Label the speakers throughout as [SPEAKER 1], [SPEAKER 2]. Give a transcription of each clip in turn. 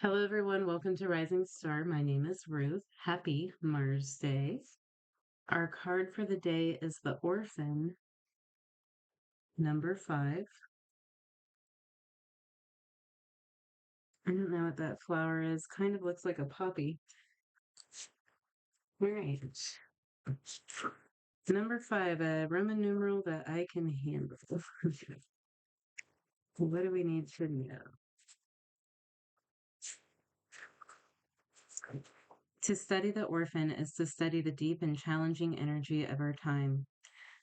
[SPEAKER 1] Hello, everyone. Welcome to Rising Star. My name is Ruth. Happy Mars Day. Our card for the day is the Orphan, number 5. I don't know what that flower is. Kind of looks like a poppy. All right. Number 5, a Roman numeral that I can handle. What do we need to know? To study the orphan is to study the deep and challenging energy of our time.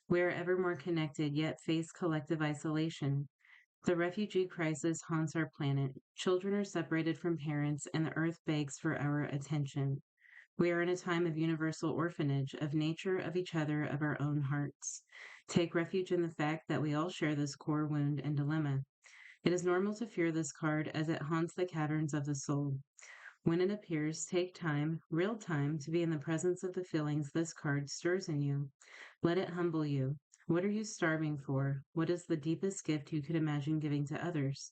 [SPEAKER 1] We are ever more connected, yet face collective isolation. The refugee crisis haunts our planet. Children are separated from parents, and the earth begs for our attention. We are in a time of universal orphanage, of nature, of each other, of our own hearts. Take refuge in the fact that we all share this core wound and dilemma. It is normal to fear this card as it haunts the caverns of the soul. When it appears, take time, real time, to be in the presence of the feelings this card stirs in you. Let it humble you. What are you starving for? What is the deepest gift you could imagine giving to others?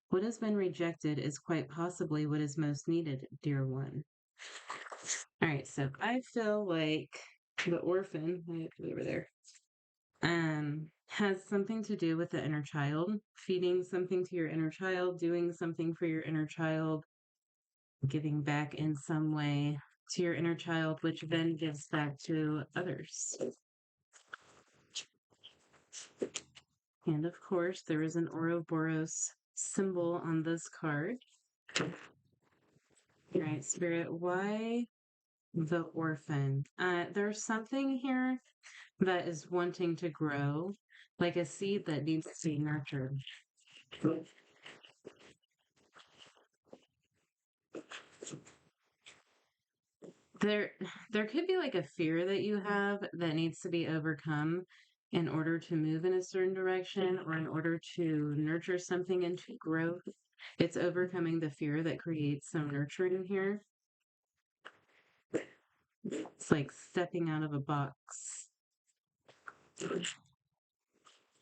[SPEAKER 1] What has been rejected is quite possibly what is most needed, dear one. All right, so I feel like the orphan, I have to put it over there, has something to do with the inner child, feeding something to your inner child, doing something for your inner child, giving back in some way to your inner child, which then gives back to others. And of course, there is an Ouroboros symbol on this card. All right, Spirit, why the orphan? There's something here that is wanting to grow, like a seed that needs to be nurtured. There, there could be like a fear that you have that needs to be overcome in order to move in a certain direction or in order to nurture something into growth. It's overcoming the fear that creates some nurturing here. It's like stepping out of a box.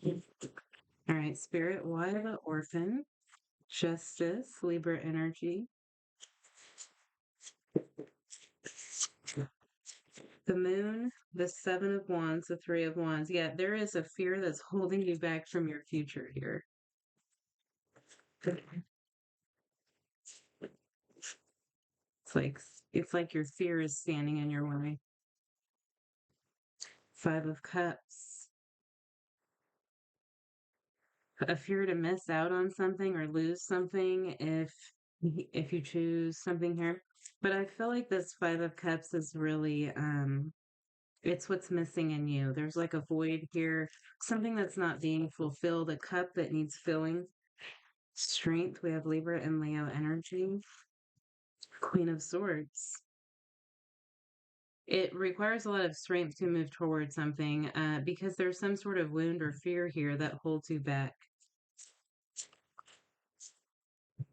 [SPEAKER 1] All right, Spirit, why the orphan? Justice, Libra energy. The moon, the 7 of Wands, the 3 of Wands. Yeah, there is a fear that's holding you back from your future here. It's like it's like your fear is standing in your way. 5 of Cups. A fear to miss out on something or lose something if you choose something here. But I feel like this 5 of Cups is really it's what's missing in you. There's like a void here, something that's not being fulfilled, a cup that needs filling. Strength, we have Libra and Leo energy. Queen of Swords. It requires a lot of strength to move towards something because there's some sort of wound or fear here that holds you back.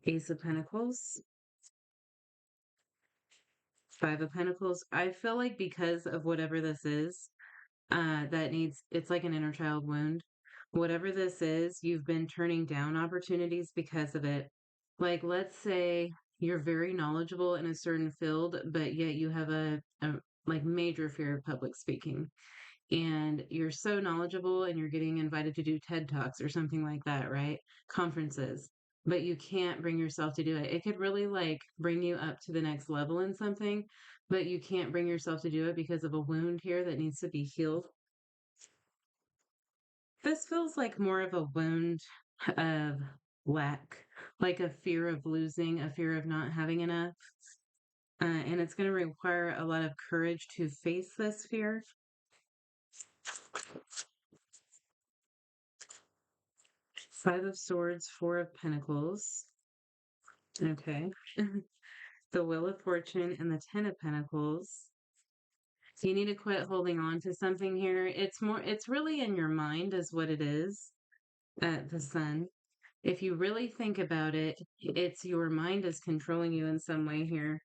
[SPEAKER 1] Ace of Pentacles. 5 of Pentacles. I feel like because of whatever this is, it's like an inner child wound. Whatever this is, you've been turning down opportunities because of it. Like, let's say you're very knowledgeable in a certain field, but yet you have a like major fear of public speaking. And you're so knowledgeable and you're getting invited to do TED Talks or something like that, right? Conferences, but you can't bring yourself to do it. It could really like bring you up to the next level in something, but you can't bring yourself to do it because of a wound here that needs to be healed. This feels like more of a wound of lack, like a fear of losing, a fear of not having enough. And it's going to require a lot of courage to face this fear. 5 of Swords, 4 of Pentacles. Okay. The Wheel of Fortune and the 10 of Pentacles. So you need to quit holding on to something here. It's really in your mind, is what it is. The Sun. If you really think about it, it's your mind is controlling you in some way here.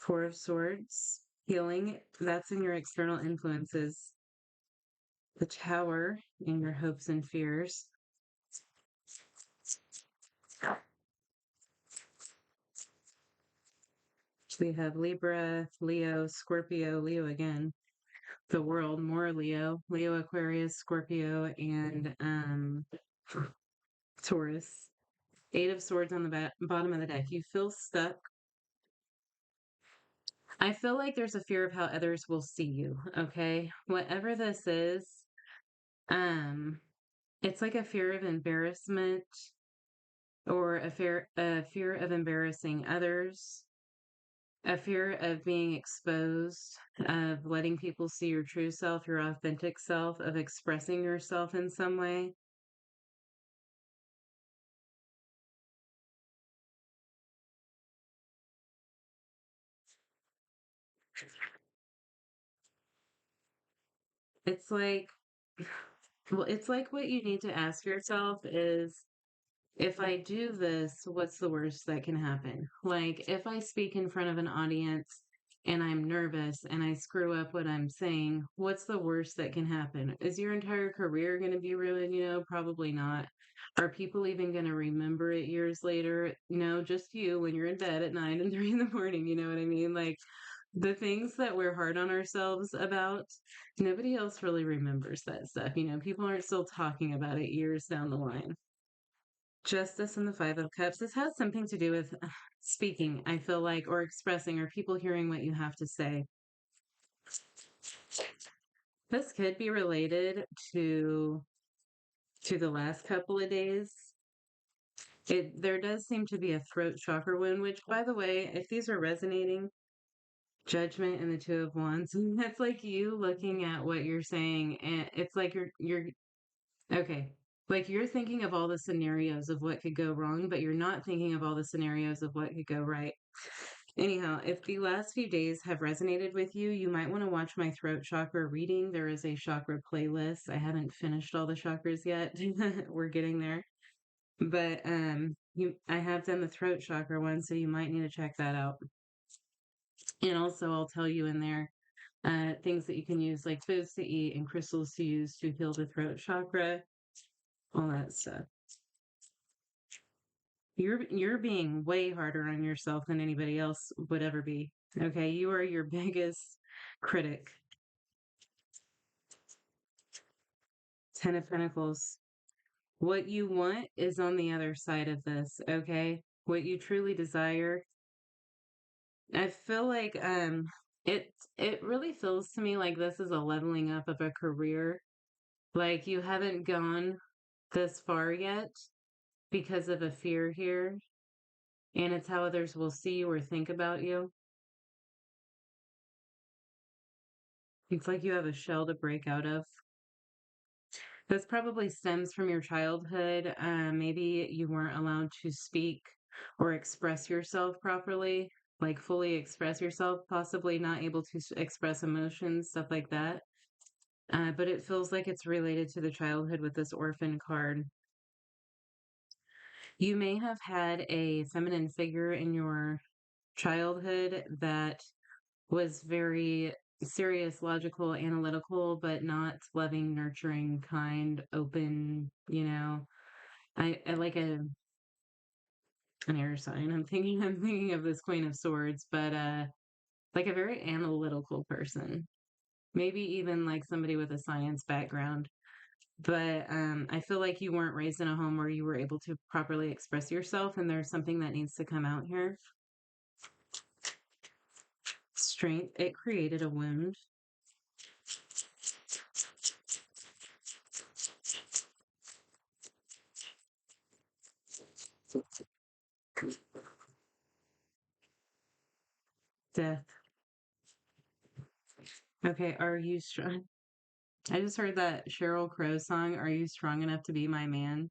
[SPEAKER 1] 4 of Swords. Healing. That's in your external influences. The Tower in your hopes and fears. So we have Libra, Leo, Scorpio, Leo again, the world, more Leo, Leo, Aquarius, Scorpio, and Taurus. Eight of Swords on the bottom of the deck. You feel stuck. I feel like there's a fear of how others will see you, okay? Whatever this is, um, it's like a fear of embarrassment or a fear of embarrassing others, a fear of being exposed, of letting people see your true self, your authentic self, of expressing yourself in some way. It's like, well, it's like what you need to ask yourself is, if I do this, what's the worst that can happen? Like, if I speak in front of an audience and I'm nervous and I screw up what I'm saying, what's the worst that can happen? Is your entire career going to be ruined? Probably not. Are people even going to remember it years later? No, just you when you're in bed at 9 and 3 in the morning. You know what I mean? Like, the things that we're hard on ourselves about, nobody else really remembers that stuff. People aren't still talking about it years down the line. Justice and the Five of Cups. This has something to do with speaking, I feel like, or expressing, or people hearing what you have to say. This could be related to the last couple of days. There does seem to be a throat chakra wound, which, by the way, if these are resonating, Judgment and the Two of Wands, that's like you looking at what you're saying, and it's like you're okay. Like you're thinking of all the scenarios of what could go wrong, but you're not thinking of all the scenarios of what could go right. Anyhow, if the last few days have resonated with you, you might want to watch my throat chakra reading. There is a chakra playlist. I haven't finished all the chakras yet. We're getting there. But I have done the throat chakra one, so you might need to check that out. And also I'll tell you in there things that you can use like foods to eat and crystals to use to heal the throat chakra, all that stuff. You're being way harder on yourself than anybody else would ever be. Okay, you are your biggest critic. Ten of Pentacles. What you want is on the other side of this, okay? What you truly desire. I feel like it really feels to me like this is a leveling up of a career. Like you haven't gone this far yet because of a fear here, and it's how others will see you or think about you. It's like you have a shell to break out of. This probably stems from your childhood. Maybe you weren't allowed to speak or express yourself properly, like fully express yourself, possibly not able to express emotions, stuff like that. But it feels like it's related to the childhood with this orphan card. You may have had a feminine figure in your childhood that was very serious, logical, analytical, but not loving, nurturing, kind, open. I like an air sign. I'm thinking of this Queen of Swords, but like a very analytical person. Maybe even like somebody with a science background. But I feel like you weren't raised in a home where you were able to properly express yourself, and there's something that needs to come out here. Strength, it created a wound. Death. Okay, are you strong? I just heard that Sheryl Crow song, Are You Strong Enough to Be My Man?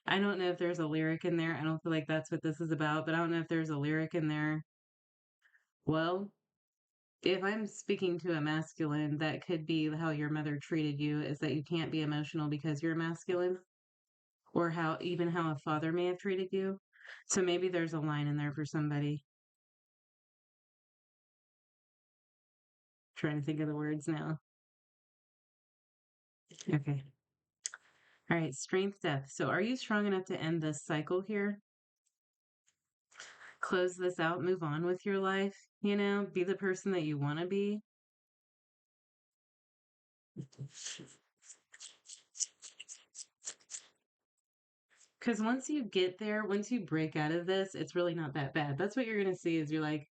[SPEAKER 1] I don't know if there's a lyric in there. I don't feel like that's what this is about, but I don't know if there's a lyric in there. Well, if I'm speaking to a masculine, that could be how your mother treated you, is that you can't be emotional because you're masculine, or how a father may have treated you. So maybe there's a line in there for somebody. Trying to think of the words now. Okay. All right, strength, death. So are you strong enough to end this cycle here? close this out, move on with your life, be the person that you want to be. Because once you get there, once you break out of this, it's really not that bad. That's what you're going to see is you're like,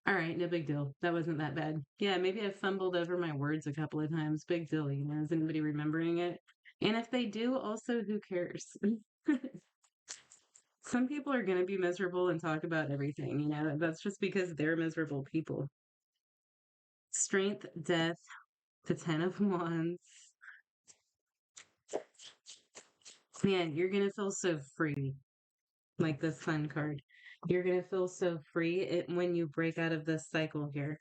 [SPEAKER 1] all right, no big deal. That wasn't that bad. Yeah, maybe I fumbled over my words a couple of times. Big deal, is anybody remembering it? And if they do, also, who cares? Some people are going to be miserable and talk about everything, That's just because they're miserable people. Strength, death, the 10 of Wands. Man, you're going to feel so free, like this Sun card. You're going to feel so free when you break out of this cycle here.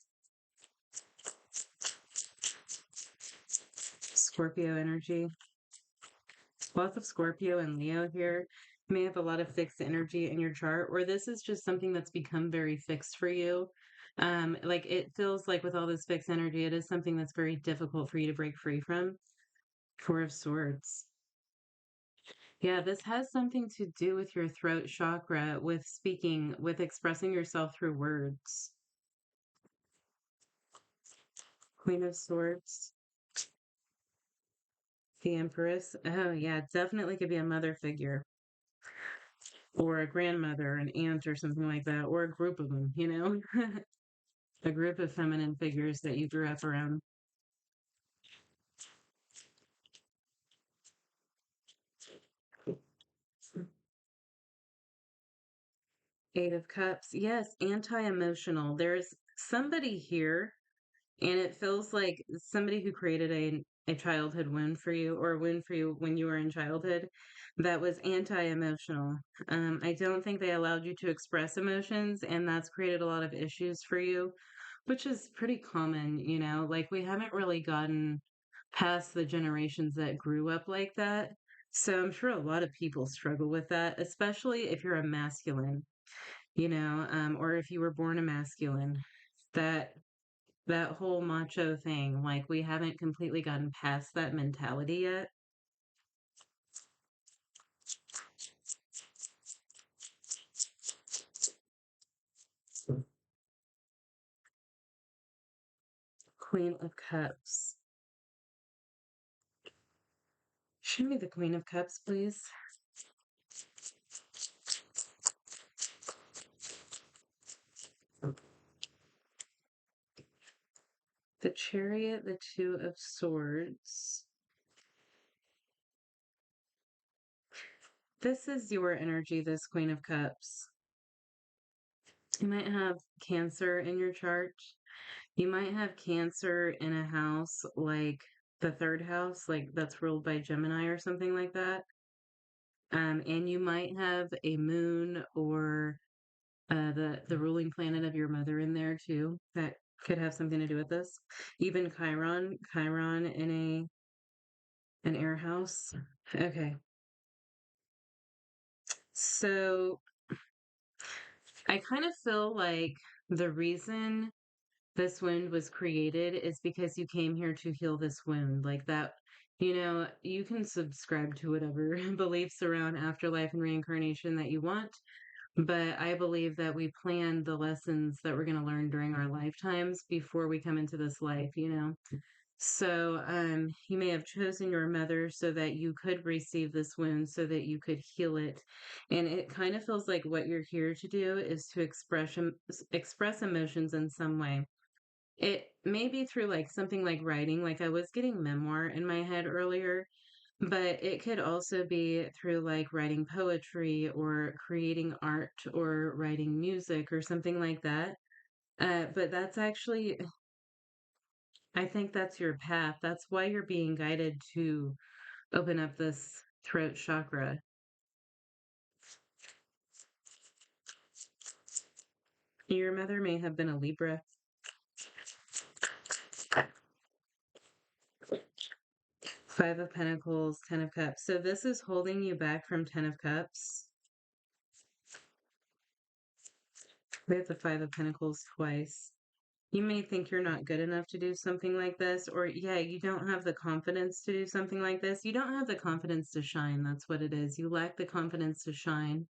[SPEAKER 1] Scorpio energy. Lots of Scorpio and Leo here. You may have a lot of fixed energy in your chart, or this is just something that's become very fixed for you. Like it feels like with all this fixed energy, it is something that's very difficult for you to break free from. Four of Swords. Yeah, this has something to do with your throat chakra, with speaking, with expressing yourself through words. Queen of Swords. The Empress. Oh, yeah, definitely could be a mother figure or a grandmother, an aunt, or something like that, or a group of them, a group of feminine figures that you grew up around. Eight of Cups. Yes, anti emotional. There's somebody here. And it feels like somebody who created a childhood wound for you or a wound for you when you were in childhood that was anti-emotional. I don't think they allowed you to express emotions, and that's created a lot of issues for you, which is pretty common, like we haven't really gotten past the generations that grew up like that. So I'm sure a lot of people struggle with that, especially if you're a masculine, or if you were born a masculine. That that whole macho thing, like we haven't completely gotten past that mentality yet. Queen of Cups. Show me the Queen of Cups, please. The Chariot, the Two of Swords. This is your energy, this Queen of Cups. You might have Cancer in your chart. You might have Cancer in a house like the third house, like that's ruled by Gemini or something like that. And you might have a moon or the ruling planet of your mother in there too. That could have something to do with this. Even Chiron in an air house. Okay. So I kind of feel like the reason this wound was created is because you came here to heal this wound. Like that, you can subscribe to whatever beliefs around afterlife and reincarnation that you want. But I believe that we plan the lessons that we're going to learn during our lifetimes before we come into this life. So, you may have chosen your mother so that you could receive this wound, so that you could heal it. And it kind of feels like what you're here to do is to express emotions in some way. It may be through like something like writing, like I was getting memoir in my head earlier, but it could also be through like writing poetry or creating art or writing music or something like that. But that's actually, I think that's your path. That's why you're being guided to open up this throat chakra. Your mother may have been a Libra. Five of Pentacles, Ten of Cups. So this is holding you back from Ten of Cups. We have the Five of Pentacles twice. You may think you're not good enough to do something like this, or yeah, you don't have the confidence to do something like this. You don't have the confidence to shine. That's what it is. You lack the confidence to shine.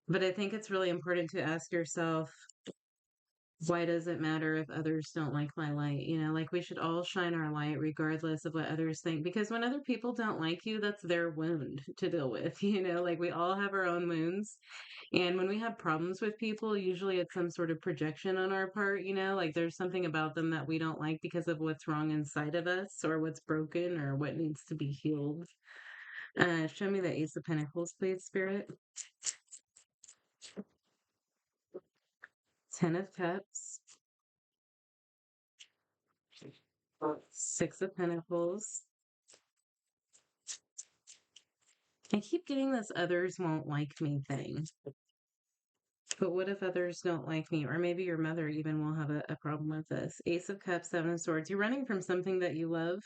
[SPEAKER 1] But I think it's really important to ask yourself, why does it matter if others don't like my light? Like we should all shine our light regardless of what others think. Because when other people don't like you, that's their wound to deal with. Like we all have our own wounds. And when we have problems with people, usually it's some sort of projection on our part, like there's something about them that we don't like because of what's wrong inside of us or what's broken or what needs to be healed. Show me the Ace of Pentacles, please, Spirit. Ten of Cups. Six of Pentacles. I keep getting this others won't like me thing. But what if others don't like me? Or maybe your mother even will have a problem with this. Ace of Cups, Seven of Swords. You're running from something that you love.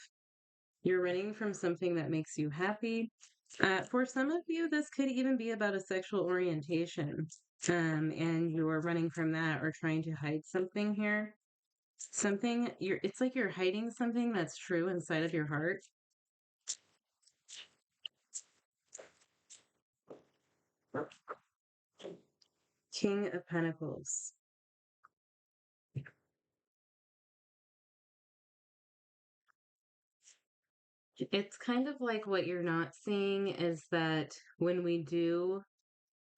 [SPEAKER 1] You're running from something that makes you happy. For some of you, this could even be about a sexual orientation. And you're running from that or trying to hide something here. It's like you're hiding something that's true inside of your heart. King of Pentacles. It's kind of like what you're not seeing is that when we do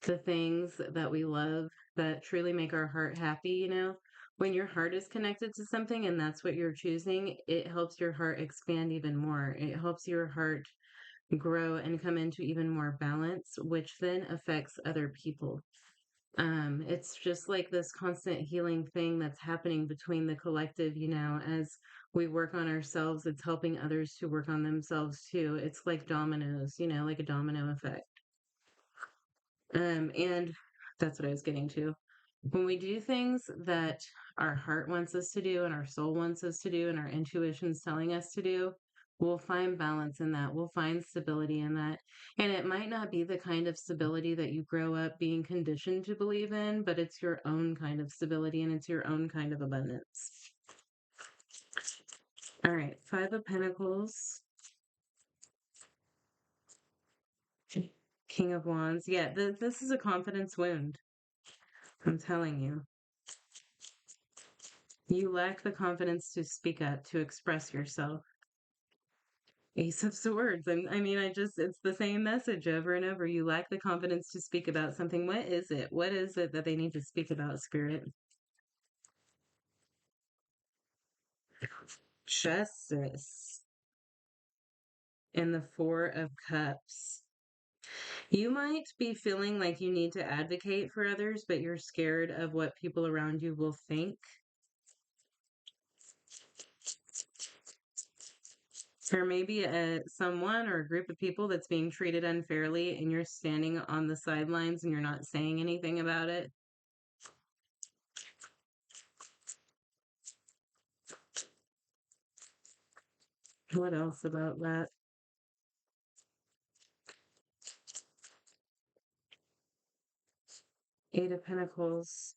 [SPEAKER 1] the things that we love that truly make our heart happy, when your heart is connected to something and that's what you're choosing, it helps your heart expand even more. It helps your heart grow and come into even more balance, which then affects other people. It's just like this constant healing thing that's happening between the collective, as we work on ourselves, it's helping others to work on themselves too. It's like dominoes, like a domino effect. And that's what I was getting to. When we do things that our heart wants us to do and our soul wants us to do and our intuition's telling us to do, we'll find balance in that. We'll find stability in that. And it might not be the kind of stability that you grow up being conditioned to believe in, but it's your own kind of stability and it's your own kind of abundance. All right, Five of Pentacles. King of Wands. Yeah, this is a confidence wound. I'm telling you. You lack the confidence to speak up, to express yourself. Ace of Swords. It's the same message over and over. You lack the confidence to speak about something. What is it? What is it that they need to speak about, Spirit? Justice. And the Four of Cups. You might be feeling like you need to advocate for others, but you're scared of what people around you will think. Or maybe someone or a group of people that's being treated unfairly and you're standing on the sidelines and you're not saying anything about it. What else about that? Eight of Pentacles.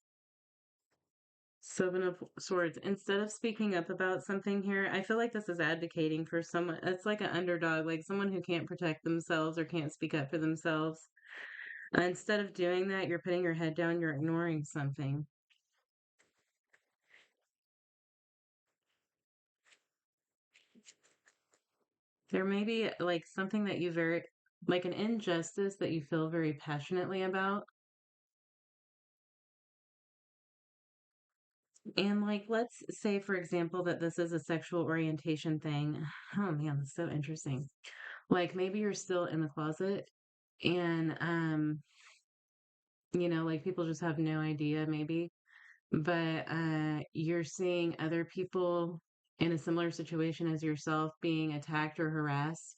[SPEAKER 1] Seven of Swords. Instead of speaking up about something here, I feel like this is advocating for someone. It's like an underdog, like someone who can't protect themselves or can't speak up for themselves. Instead of doing that, you're putting your head down, you're ignoring something. There may be like something that like an injustice that you feel very passionately about. And like, let's say, for example, that this is a sexual orientation thing. Oh man, that's so interesting. Like maybe you're still in the closet and like people just have no idea maybe, but you're seeing other people in a similar situation as yourself being attacked or harassed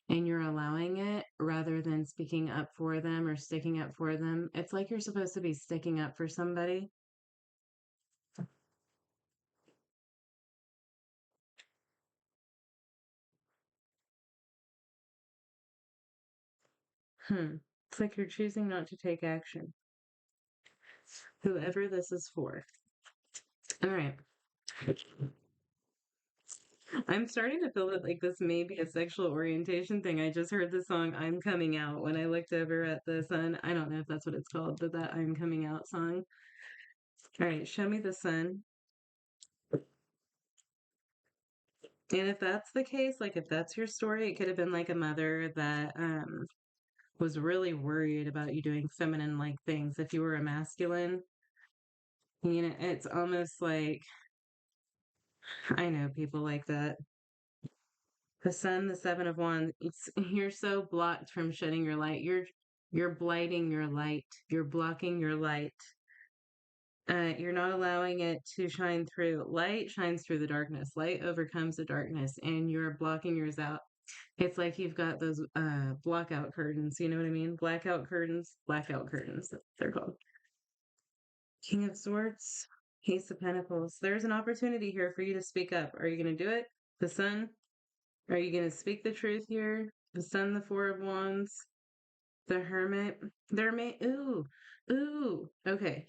[SPEAKER 1] and you're allowing it rather than speaking up for them or sticking up for them. It's like you're supposed to be sticking up for somebody. It's like you're choosing not to take action. Whoever this is for. All right. I'm starting to feel that like this may be a sexual orientation thing. I just heard the song I'm Coming Out when I looked over at the sun. I don't know if that's what it's called, but that I'm Coming Out song. All right, show me the sun. And if that's the case, like if that's your story, it could have been like a mother that was really worried about you doing feminine like things. If you were a masculine, it's almost like I know people like that. The sun, the seven of wands, you're so blocked from shedding your light. You're blighting your light. You're blocking your light. You're not allowing it to shine through. Light shines through the darkness. Light overcomes the darkness, and you're blocking yours out. It's like you've got those blackout curtains. You know what I mean? Blackout curtains. They're called. King of Swords, Ace of Pentacles. There's an opportunity here for you to speak up. Are you going to do it? The Sun. Are you going to speak the truth here? The Sun, the Four of Wands, the Hermit. There may, okay.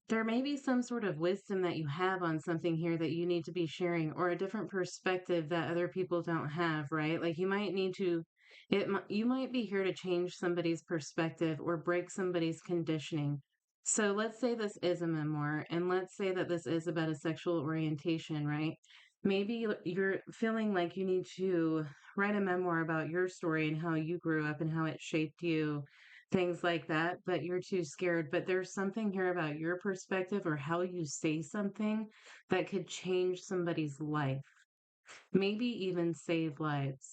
[SPEAKER 1] There may be some sort of wisdom that you have on something here that you need to be sharing, or a different perspective that other people don't have, right? Like you might need to, you might be here to change somebody's perspective or break somebody's conditioning. So let's say this is a memoir, and let's say that this is about a sexual orientation, right? Maybe you're feeling like you need to write a memoir about your story and how you grew up and how it shaped you, things like that, but you're too scared. But there's something here about your perspective or how you say something that could change somebody's life, maybe even save lives.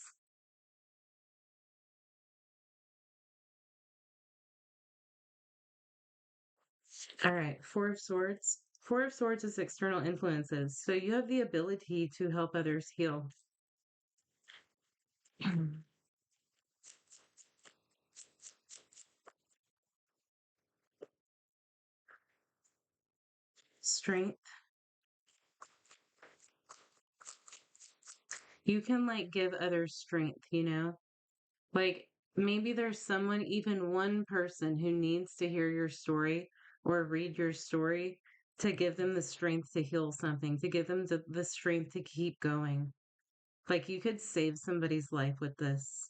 [SPEAKER 1] All right, Four of Swords. Four of Swords is external influences. So you have the ability to help others heal. Strength. You can like give others strength, Like maybe there's someone, even one person who needs to hear your story or read your story to give them the strength to heal something, to give them the strength to keep going. Like you could save somebody's life with this.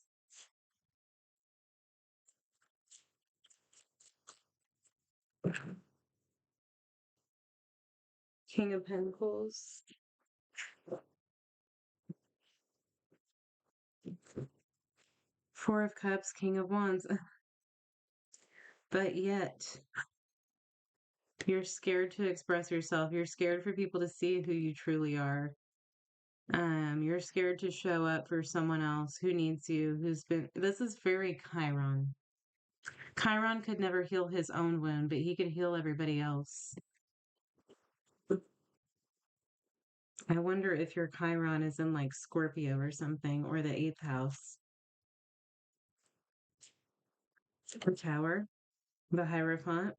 [SPEAKER 1] King of Pentacles, Four of Cups, King of Wands. But yet, you're scared to express yourself. You're scared for people to see who you truly are. You're scared to show up for someone else who needs you, this is very Chiron. Chiron could never heal his own wound, but he could heal everybody else. I wonder if your Chiron is in like Scorpio or something, or the eighth house. The Tower, the Hierophant,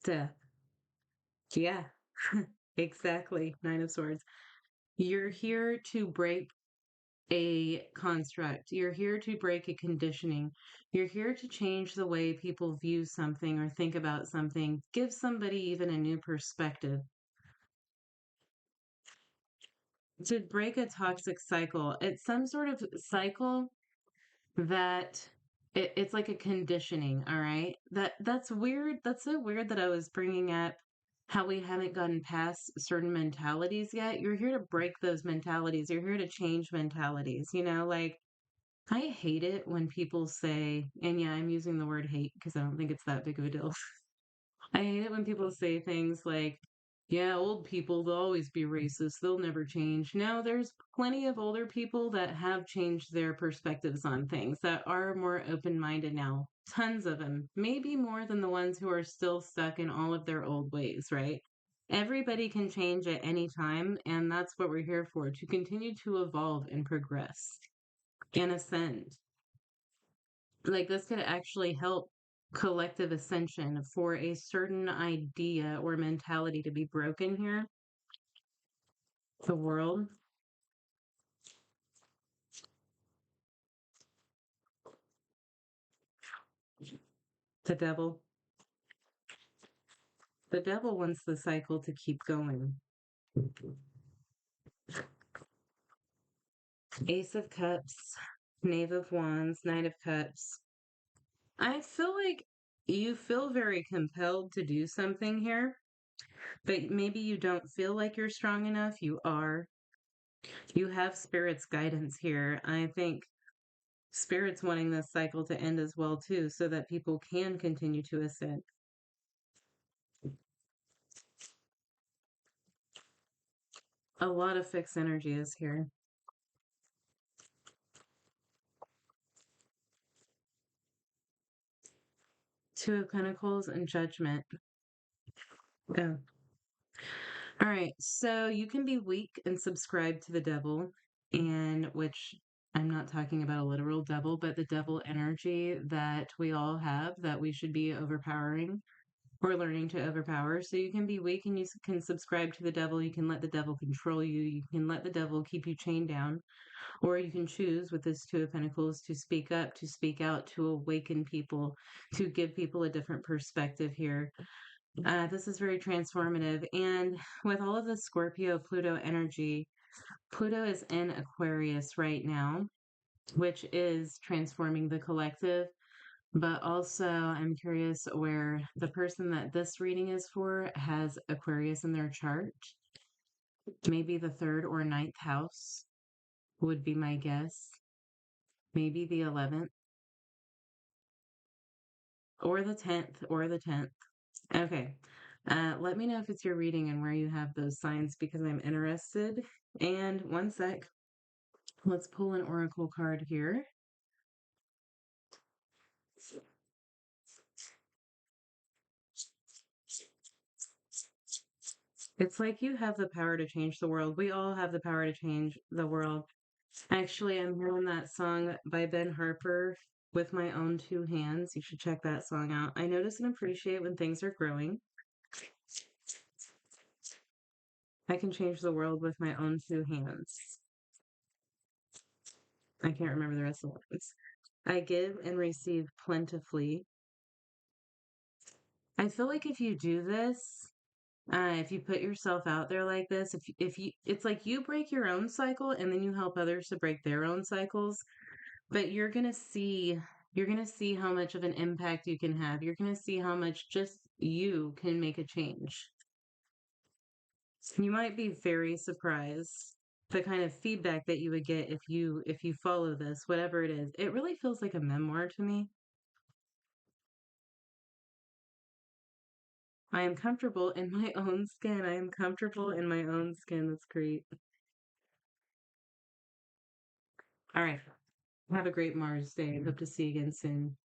[SPEAKER 1] death. Yeah, exactly. Nine of Swords. You're here to break a construct. You're here to break a conditioning. You're here to change the way people view something or think about something, give somebody even a new perspective, to break a toxic cycle. It's some sort of cycle that it's like a conditioning, all right? That's weird. That's so weird that I was bringing up how we haven't gotten past certain mentalities yet. You're here to break those mentalities. You're here to change mentalities, like I hate it when people say, and yeah, I'm using the word hate because I don't think it's that big of a deal. I hate it when people say things like, yeah, old people, they'll always be racist. They'll never change. No, there's plenty of older people that have changed their perspectives on things, that are more open minded now. Tons of them. Maybe more than the ones who are still stuck in all of their old ways, right? Everybody can change at any time. And that's what we're here for, to continue to evolve and progress and ascend. Like this could actually help collective ascension for a certain idea or mentality to be broken here. The world, the devil. The devil wants the cycle to keep going. Ace of Cups, Knave of Wands, Knight of Cups. I feel like you feel very compelled to do something here, but maybe you don't feel like you're strong enough. You are. You have Spirit's guidance here. I think Spirit's wanting this cycle to end as well, too, so that people can continue to ascend. A lot of fixed energy is here. Two of Pentacles and Judgment. Oh. All right. So you can be weak and subscribe to the devil, and which I'm not talking about a literal devil, but the devil energy that we all have that we should be overpowering or learning to overpower. So you can be weak and can subscribe to the devil. You can let the devil control you. You can let the devil keep you chained down. Or you can choose with this Two of Pentacles to speak up, to speak out, to awaken people, to give people a different perspective here. This is very transformative. And with all of the Scorpio Pluto energy, Pluto is in Aquarius right now, which is transforming the collective. But also, I'm curious where the person that this reading is for has Aquarius in their chart. Maybe the third or ninth house would be my guess. Maybe the 11th or the 10th or the 10th. Okay. Let me know if it's your reading and where you have those signs because I'm interested. And one sec. Let's pull an oracle card here. It's like you have the power to change the world. We all have the power to change the world. Actually, I'm hearing that song by Ben Harper, With My Own Two Hands. You should check that song out. I notice and appreciate when things are growing. I can change the world with my own two hands. I can't remember the rest of the words. I give and receive plentifully. I feel like if you do this, if you put yourself out there like this, it's like you break your own cycle and then you help others to break their own cycles, but you're gonna see how much of an impact you can have. You're gonna see how much just you can make a change. You might be very surprised the kind of feedback that you would get if you follow this, whatever it is. It really feels like a memoir to me. I am comfortable in my own skin. I am comfortable in my own skin. That's great. All right. Have a great Mars day. Hope to see you again soon.